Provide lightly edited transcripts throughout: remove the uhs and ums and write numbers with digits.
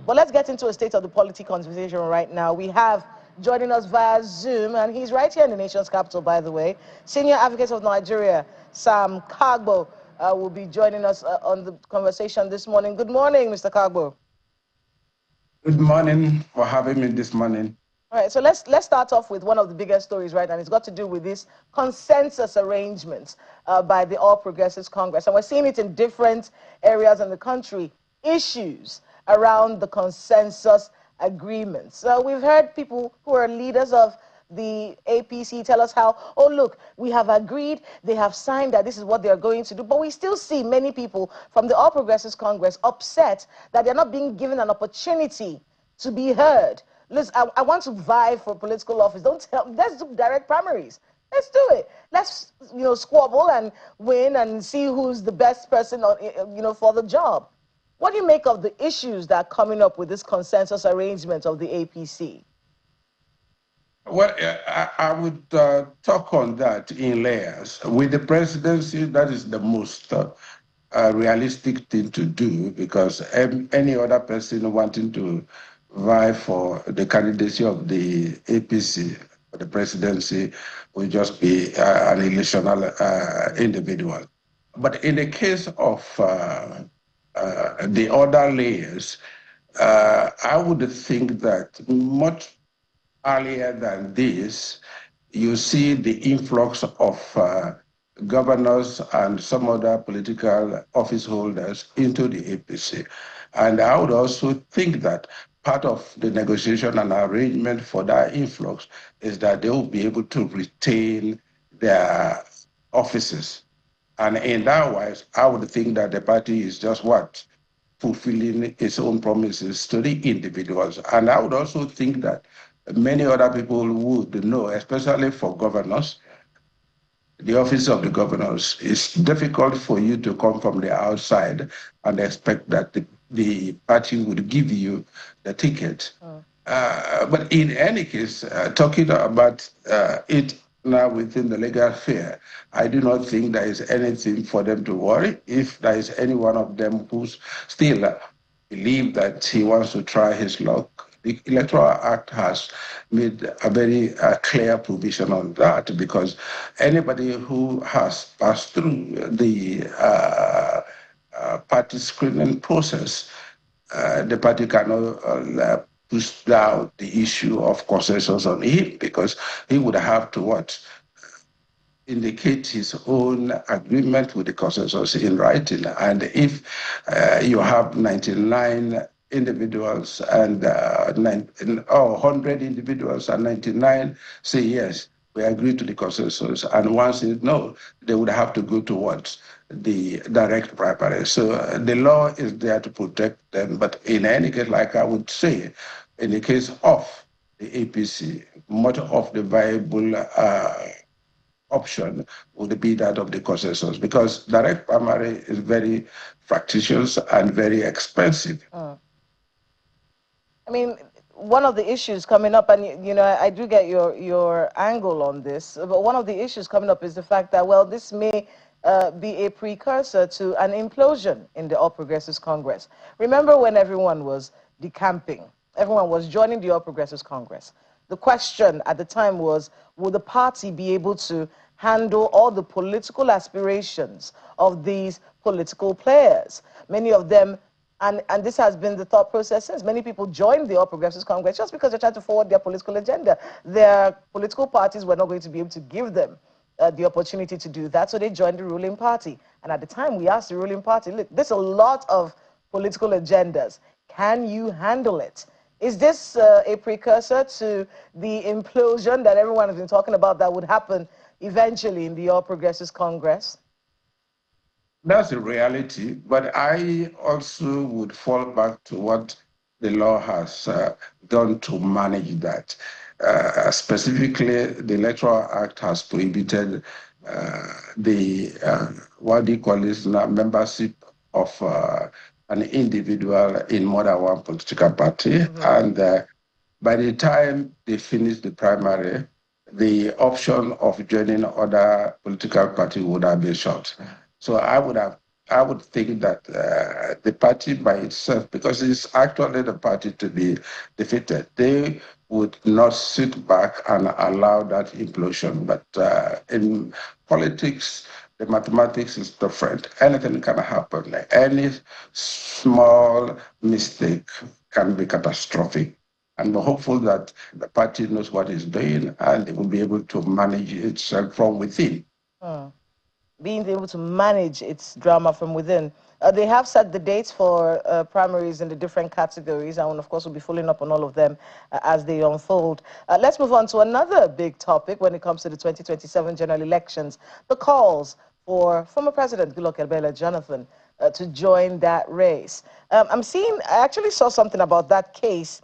But let's get into a state of the polity conversation right now. We have joining us via Zoom, and he's right here in the nation's capital, by the way. Senior Advocate of Nigeria, Sam Kargbo, will be joining us on the conversation this morning. Good morning, Mr. Kargbo. Good morning for having me this morning. All right, so let's start off with one of the biggest stories, right? And it's got to do with this consensus arrangements by the All Progressives Congress. And we're seeing it in different areas in the country, issues around the consensus agreements. So we've heard people who are leaders of the APC tell us how, oh, look, we have agreed, they have signed that this is what they're going to do. But we still see many people from the All Progressives Congress upset that they're not being given an opportunity to be heard. Listen, I want to vie for political office. Don't tell me. Let's do direct primaries. Let's do it. Let's, squabble and win and see who's the best person, for the job. What do you make of the issues that are coming up with this consensus arrangement of the APC? Well, I would talk on that in layers. With the presidency, that is the most realistic thing to do, because any other person wanting to vie for the candidacy of the APC for the presidency will just be an electional individual. But in the case of the other layers, I would think that much earlier than this, you see the influx of governors and some other political office holders into the APC. And I would also think that part of the negotiation and arrangement for that influx is that they will be able to retain their offices. And in that wise, I would think that the party is just fulfilling its own promises to the individuals. And I would also think that many other people would know, especially for governors, the office of the governors, it's difficult for you to come from the outside and expect that the party would give you the ticket. But in any case, talking about it now within the legal sphere, I do not think there is anything for them to worry. If there is any one of them who's still believe that he wants to try his luck, the Electoral Act has made a very clear provision on that, because anybody who has passed through the party screening process, the party cannot push down the issue of consensus on him, because he would have to indicate his own agreement with the consensus in writing. And if you have 99 individuals and 100 individuals and 99 say yes, we agree to the consensus, and one says no, they would have to go towards the direct primary. So the law is there to protect them. But in any case, like I would say, in the case of the APC, much of the viable option would be that of the consensus, because direct primary is very fractious and very expensive. I mean, one of the issues coming up, and I do get your angle on this, but one of the issues coming up is the fact that, well, this may be a precursor to an implosion in the All Progressives Congress. Remember when everyone was decamping, everyone was joining the All Progressives Congress. The question at the time was, will the party be able to handle all the political aspirations of these political players? Many of them, and this has been the thought process since, many people joined the All Progressives Congress just because they're trying to forward their political agenda. Their political parties were not going to be able to give them the opportunity to do that, so they joined the ruling party. And at the time, we asked the ruling party, look, there's a lot of political agendas. Can you handle it? Is this a precursor to the implosion that everyone has been talking about that would happen eventually in the All Progressives Congress? That's a reality, but I also would fall back to what the law has done to manage that. Specifically, the Electoral Act has prohibited what do you call this now, membership of an individual in more than one political party. And by the time they finish the primary, the option of joining other political party would have been short. So I would have I would think that the party by itself, because it's actually the party to be defeated, they would not sit back and allow that implosion. But in politics, the mathematics is different. Anything can happen. Like any small mistake can be catastrophic. And we're hopeful that the party knows what it's doing and it will be able to manage itself from within. Being able to manage its drama from within. They have set the dates for primaries in the different categories, and of course we'll be following up on all of them as they unfold. Let's move on to another big topic when it comes to the 2027 general elections, the calls for former President Goodluck Ebele Jonathan to join that race. I actually saw something about that case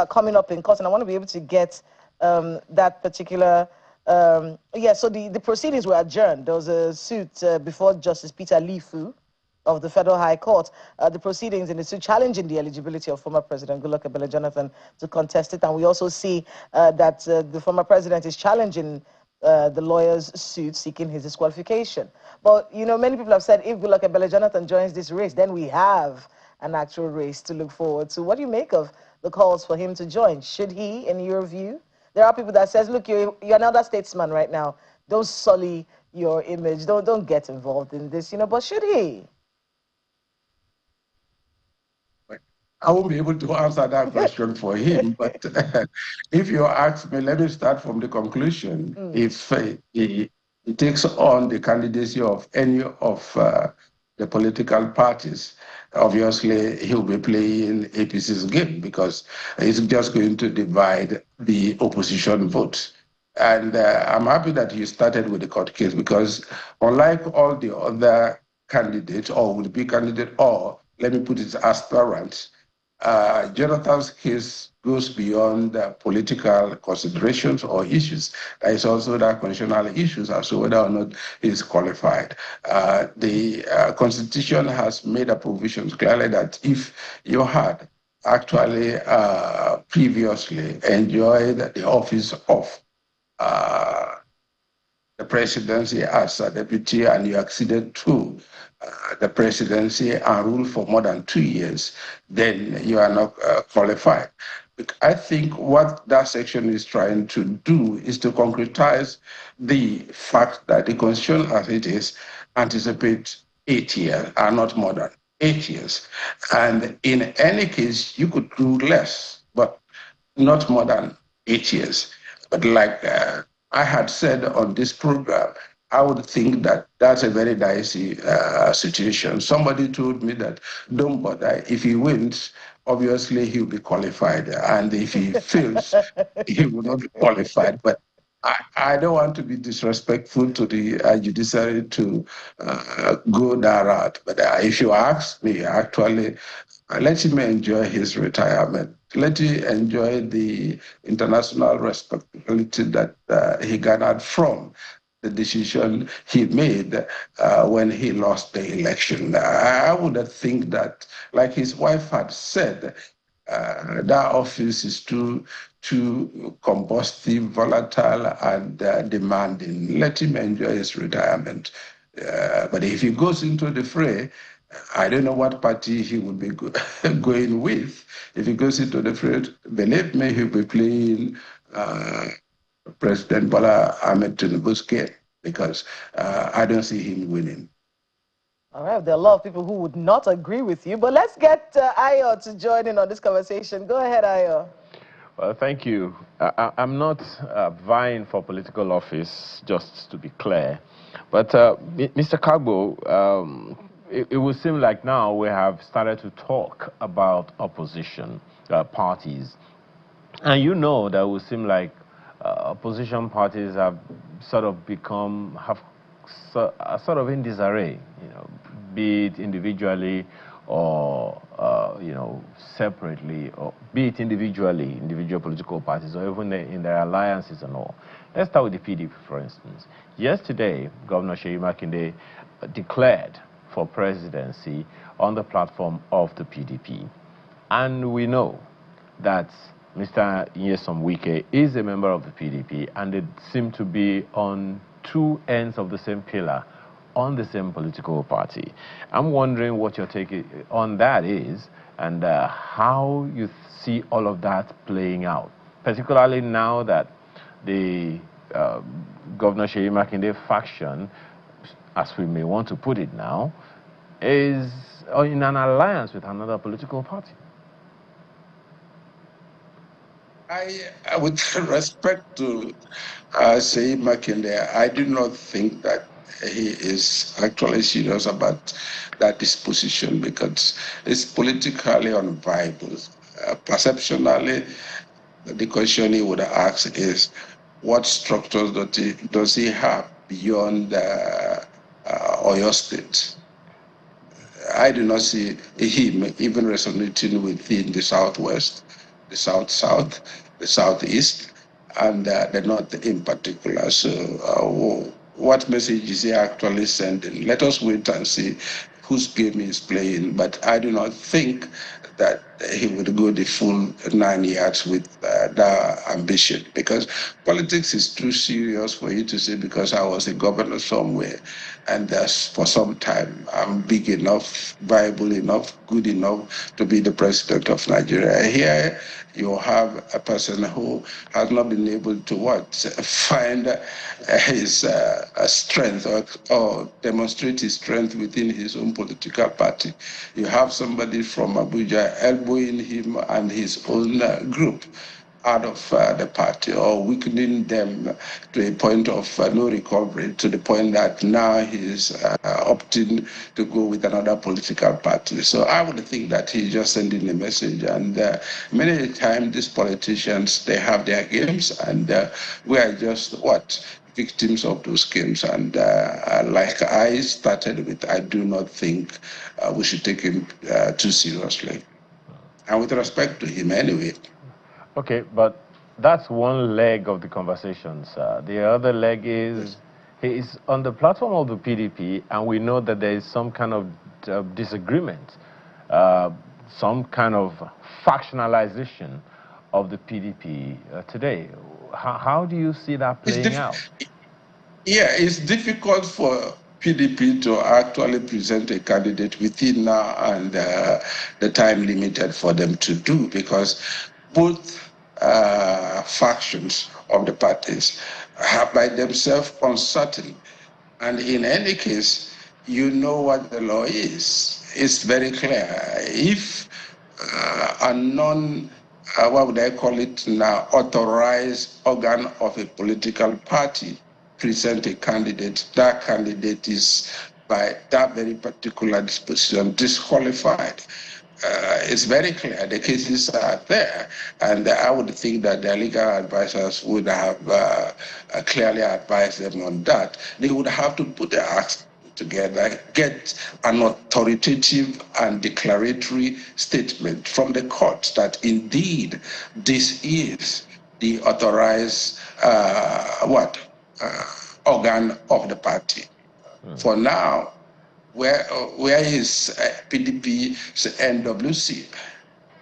coming up in court, and I want to be able to get that particular yeah, so the proceedings were adjourned. There was a suit before Justice Peter Lifu of the Federal High Court. The proceedings in the suit challenging the eligibility of former President Goodluck Ebele Jonathan to contest it. And we also see that the former president is challenging the lawyer's suit seeking his disqualification. But, you know, many people have said if Goodluck Ebele Jonathan joins this race, then we have an actual race to look forward to. What do you make of the calls for him to join? Should he, in your view? There are people that says, look, you're another statesman right now. Don't sully your image. Don't get involved in this, you know. But should he? I won't be able to answer that question for him, but if you ask me, let me start from the conclusion. If he takes on the candidacy of any of the political parties, obviously he'll be playing APC's game because he's just going to divide the opposition votes. And I'm happy that you started with the court case because unlike all the other candidates or would-be candidate or, let me put it, aspirants, Jonathan's case goes beyond political considerations or issues. There is also the constitutional issues as to whether or not he is qualified. The Constitution has made a provision clearly that if you had actually previously enjoyed the office of the presidency as a deputy and you acceded to the presidency and ruled for more than 2 years, then you are not qualified. I think what that section is trying to do is to concretize the fact that the Constitution as it is anticipates 8 years and not more than 8 years. And in any case, you could do less, but not more than 8 years. But like I had said on this program, I would think that that's a very dicey situation. Somebody told me that don't bother. If he wins, obviously he'll be qualified. And if he fails, he will not be qualified. But I don't want to be disrespectful to the judiciary to go that route. But if you ask me, actually, let him enjoy his retirement. Let him enjoy the international respectability that he garnered from the decision he made when he lost the election. I would think that, like his wife had said, that office is too combustive, volatile, and demanding. Let him enjoy his retirement. But if he goes into the fray, I don't know what party he would be going with. If he goes into the fray, believe me, he'll be playing President Bola Ahmed Tinubu's game because I don't see him winning. All right, there are a lot of people who would not agree with you, but let's get Ayo to join in on this conversation. Go ahead, Ayo. Well, thank you. I'm not vying for political office, just to be clear. But Mr. Kargbo, it would seem like now we have started to talk about opposition parties. And you know that it would seem like opposition parties have sort of become, sort of in disarray, you know, be it individually or, you know, separately, or be it individually, individual political parties, or even in their alliances and all. Let's start with the PDP, for instance. Yesterday, Governor Seyi Makinde declared for presidency on the platform of the PDP. And we know that Mr. Nyesom Wike is a member of the PDP, and they seem to be on two ends of the same pillar on the same political party. I'm wondering what your take on that is, and how you see all of that playing out, particularly now that the Governor Seyi Makinde faction, as we may want to put it now, is in an alliance with another political party. With respect to Seyi Makinde, I do not think that he is actually serious about that disposition because it's politically unviable. Perceptionally, the question he would ask is, what structures does he have beyond Oyo State? I do not see him even resonating within the Southwest, the South-South, the Southeast, and the North in particular. So what message is he actually sending? Let us wait and see whose game he's playing. But I do not think that he would go the full 9 yards with that ambition, because politics is too serious for you to say because I was a governor somewhere and for some time I'm big enough, viable enough, good enough to be the president of Nigeria. Here you have a person who has not been able to find his strength or demonstrate his strength within his own political party. You have somebody from Abuja elbowing him and his own group out of the party, or weakening them to a point of no recovery, to the point that now he's opting to go with another political party. So I would think that he's just sending a message. And many times these politicians, they have their games, and we are just victims of those games. And like I started with, I do not think we should take him too seriously. And with respect to him anyway. Okay, but that's one leg of the conversation, sir. The other leg is he is on the platform of the PDP, and we know that there is some kind of disagreement, some kind of factionalization of the PDP today. How do you see that playing out? Yeah, it's difficult for PDP to actually present a candidate within now and the time limited for them to do, because both factions of the parties are by themselves uncertain. And in any case, you know what the law is. It's very clear. If a what would I call it now, authorized organ of a political party present a candidate, that candidate is by that very particular disposition disqualified. It's very clear. The cases are there, and I would think that their legal advisors would have clearly advised them on that. They would have to put their acts together, get an authoritative and declaratory statement from the court that indeed this is the authorized organ of the party. For now, where is PDP's NWC?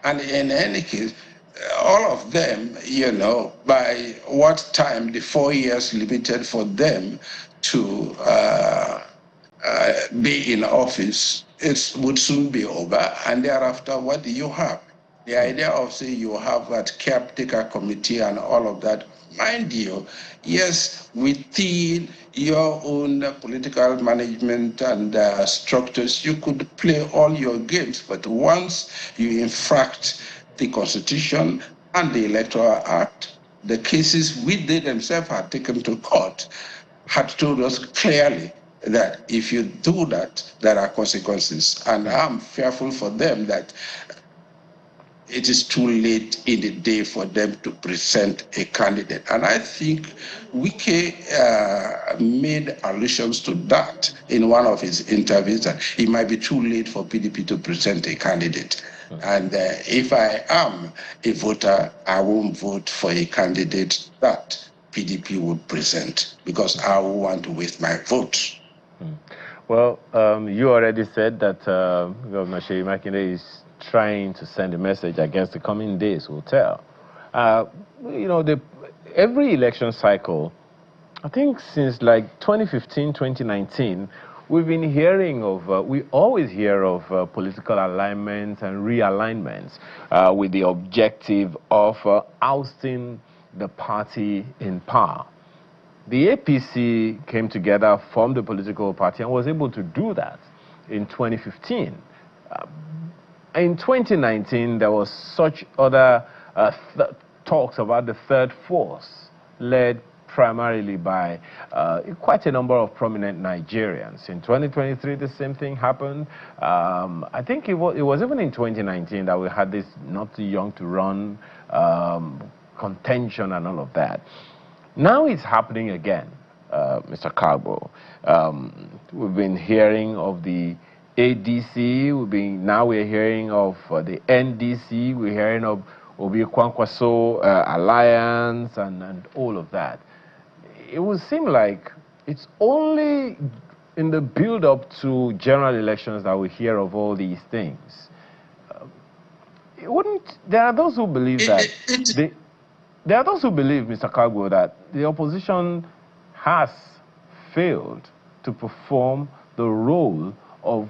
And in any case, all of them, by what time the 4 years limited for them to be in office, it would soon be over. And thereafter, what do you have? The idea of saying you have that caretaker committee and all of that, mind you, yes, within your own political management and structures, you could play all your games. But once you infract the Constitution and the Electoral Act, the cases which they themselves had taken to court had told us clearly that if you do that, there are consequences. And I'm fearful for them that it is too late in the day for them to present a candidate. And I think Wike made allusions to that in one of his interviews, that it might be too late for PDP to present a candidate. And if I am a voter, I won't vote for a candidate that PDP would present, because I will want to waste my vote. Well, you already said that Governor Seyi Makinde is trying to send a message. I guess the coming days will tell. Every election cycle, I think since like 2015, 2019, we've been hearing of, we always hear of political alignments and realignments with the objective of ousting the party in power. The APC came together, formed a political party, and was able to do that in 2015. In 2019, there was such other talks about the third force, led primarily by quite a number of prominent Nigerians. In 2023, the same thing happened. I think it was even in 2019 that we had this not too young to run contention and all of that. Now it's happening again, Mr. Kargbo. We've been hearing of the ADC, now we're hearing of the NDC, we're hearing of Obi Kwankwaso Alliance and all of that. It would seem like it's only in the build-up to general elections that we hear of all these things. There are those who believe that... There are those who believe, Mr. Kargbo, that the opposition has failed to perform the role of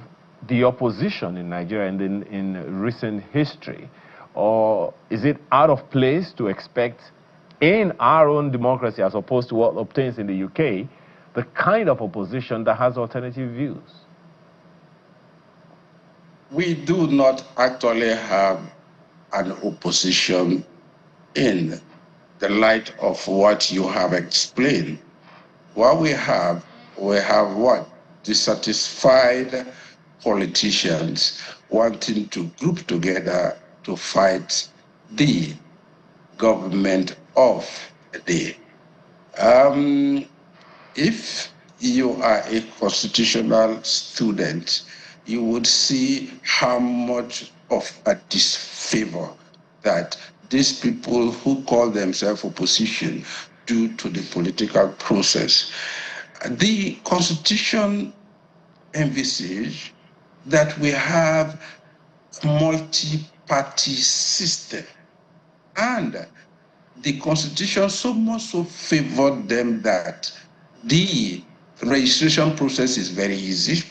the opposition in Nigeria and in recent history. Or is it out of place to expect in our own democracy, as opposed to what obtains in the UK, the kind of opposition that has alternative views? We do not actually have an opposition in the light of what you have explained. What we have what? Dissatisfied politicians wanting to group together to fight the government of the day. If you are a constitutional student, you would see how much of a disfavor that these people who call themselves opposition do to the political process. The Constitution envisages that we have a multi-party system, and the Constitution so much so favored them that the registration process is very easy,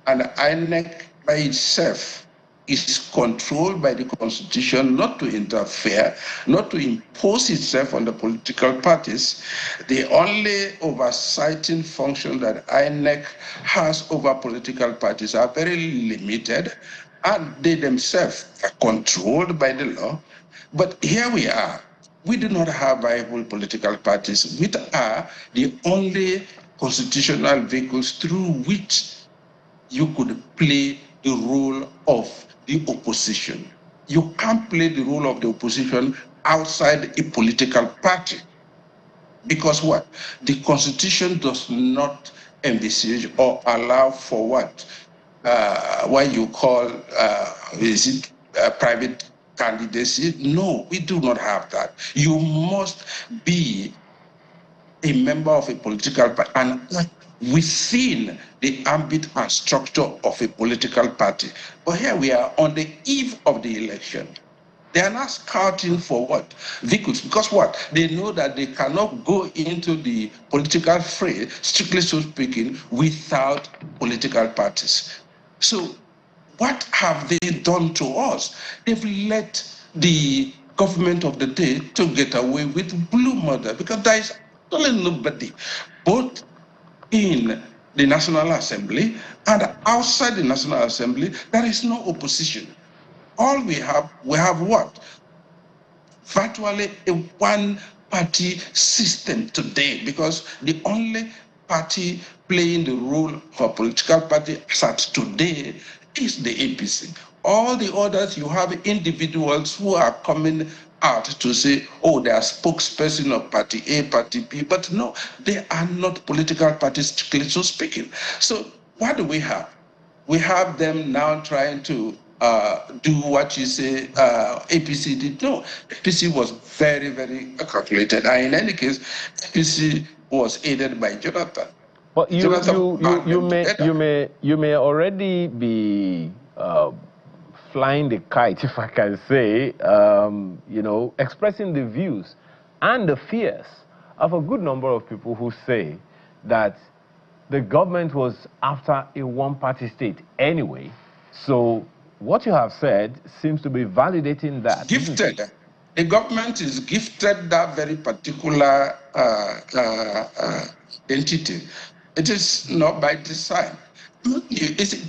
and INEC by itself is controlled by the Constitution not to interfere, not to impose itself on the political parties. The only oversighting function that INEC has over political parties are very limited, and they themselves are controlled by the law. But here we are. We do not have viable political parties, which are the only constitutional vehicles through which you could play the role of the opposition. You can't play the role of the opposition outside a political party. Because what? The Constitution does not envisage or allow for what you call, private candidacy? No, we do not have that. You must be a member of a political party and within the ambit and structure of a political party. But here we are on the eve of the election. They are not scouting for what? Vehicles. Because what? They know that they cannot go into the political fray, strictly so speaking, without political parties. So what have they done to us? They've let the government of the day to get away with blue murder, because there is absolutely nobody, both in the National Assembly and outside the National Assembly, there is no opposition. All we have what? Virtually a one-party system today, because the only party playing the role of a political party as at today is the APC. All the others, you have individuals who are coming out to say, oh, they are spokesperson of party A, party B, but no, they are not political parties, strictly so speaking. So what do we have? We have them now trying to do what you say APC did. No, APC was very, very calculated. And in any case, APC was aided by Jonathan. But you may already be flying the kite, if I can say, expressing the views and the fears of a good number of people who say that the government was after a one-party state anyway. So what you have said seems to be validating that, isn't it? Gifted. The government is gifted that very particular entity. It is not by design.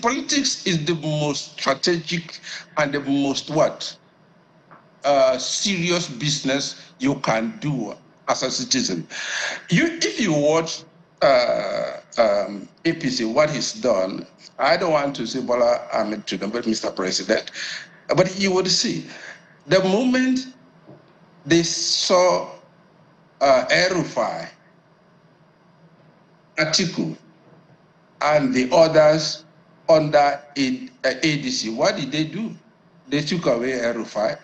Politics is the most strategic and the most serious business you can do as a citizen. If you watch APC, what he's done, I don't want to say Bola Ahmed Tinubu, but Mr. President, but you would see the moment they saw El-Rufai, Atiku, and the others under ADC, what did they do? They took away El-Rufai,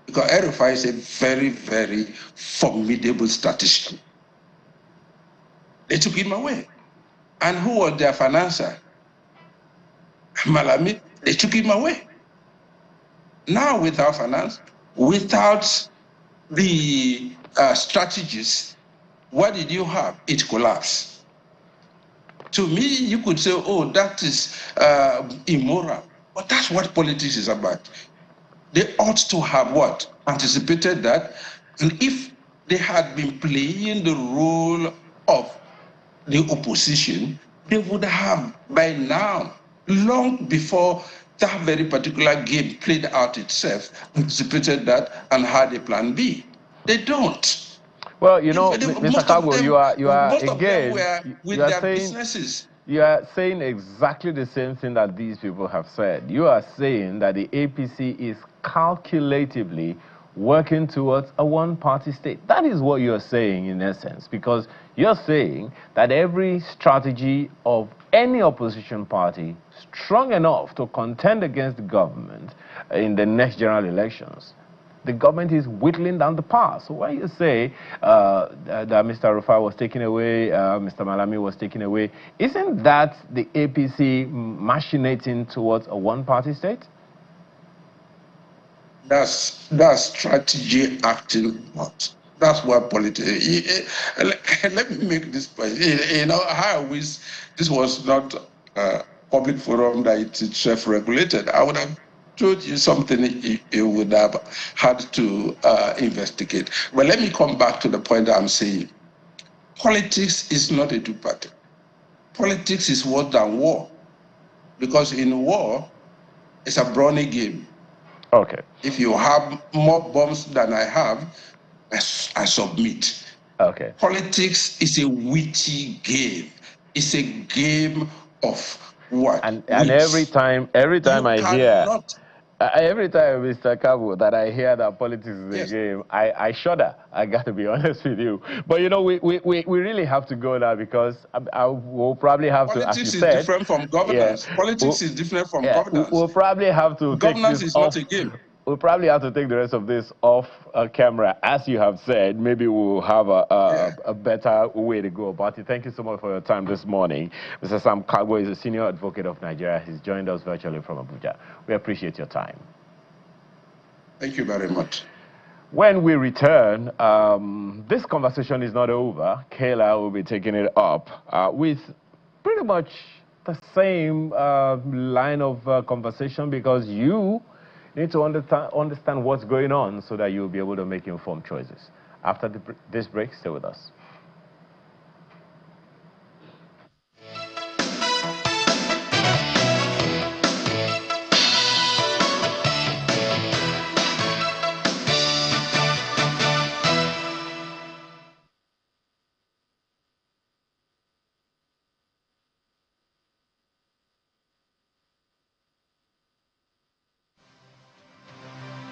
because El-Rufai is a very, very formidable statistician. They took him away. And who was their financier? Malami. They took him away. Now without finance, without the strategies, what did you have? It collapsed. To me, you could say, oh, that is immoral. But that's what politics is about. They ought to have what? Anticipated that. And if they had been playing the role of the opposition, they would have by now, long before that very particular game played out itself, anticipated that and had a plan B. They don't. Well, you know, Mr. Kargbo, you are most again, of them were with you are their saying, businesses. You are saying exactly the same thing that these people have said. You are saying that the APC is calculatively working towards a one-party state. That is what you're saying in essence, because you're saying that every strategy of any opposition party strong enough to contend against the government in the next general elections, the government is whittling down the power. So when you say that Mr. Rufai was taken away, Mr. Malami was taken away, isn't that the APC machinating towards a one-party state? That's strategy acting out. That's what politics. Let me make this point. You know, how I wish this was not a public forum that it's self-regulated. I would have told you something you would have had to investigate. But let me come back to the point that I'm saying. Politics is not a two-party. Politics is worse than war. Because in war, it's a brawny game. Okay. If you have more bombs than I have, I submit. Okay. Politics is a witty game. It's a game of what? And every time I hear, every time, Mr. Kargbo, that I hear that politics is a game, I shudder. I got to be honest with you. But you know, we really have to go now, because I will probably have to, as you said, politics is different from governance. Politics is different from governance. We'll probably have to governance take this is off. not a game. We'll probably have to take the rest of this off camera, as you have said. Maybe we'll have a better way to go about it. Thank you so much for your time this morning. Mr. Sam Kargbo is a senior advocate of Nigeria. He's joined us virtually from Abuja. We appreciate your time. Thank you very much. When we return, this conversation is not over. Kayla will be taking it up with pretty much the same line of conversation, because you need to understand what's going on so that you'll be able to make informed choices. After this break, stay with us.